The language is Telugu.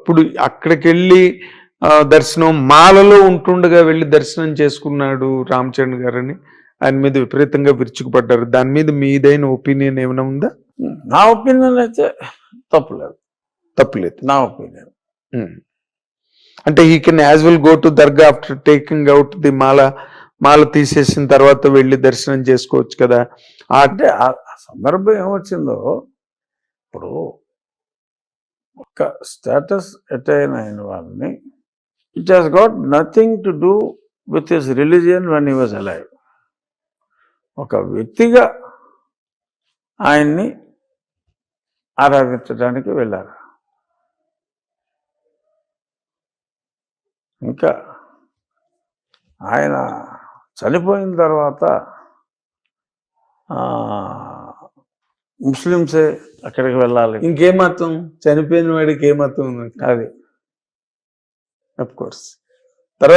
ఇప్పుడు అక్కడికి వెళ్ళి దర్శనం మాలలో ఉంటుండగా వెళ్ళి దర్శనం చేసుకున్నాడు రామచంద్ర గారని ఆయన మీద విపరీతంగా విరుచుకుపడ్డారు. దాని మీద మీదైన ఒపీనియన్ ఏమైనా ఉందా? నా ఒపీనియన్ అయితే తప్పులేదు. నా ఒపీనియన్. అంటే he can as well go to dargah after taking out the mala తీసేసిన తర్వాత వెళ్ళి దర్శనం చేసుకోవచ్చు కదా. అంటే ఆ సందర్భం ఏమొచ్చిందో, ఇప్పుడు ఒక స్టేటస్ అటైన్ అయిన వాళ్ళని it has got nothing to do with his religion when he was alive. ఒక వ్యక్తిగా ఆయన్ని ఆరాధించడానికి వెళ్ళారు. ఇంకా ఆయన చనిపోయిన తర్వాత ముస్లిమ్సే అక్కడికి వెళ్ళాలి. ఇంకే మతం? చనిపోయిన వాడికి ఏ మతం ఉంది? అది అఫ్ కోర్స్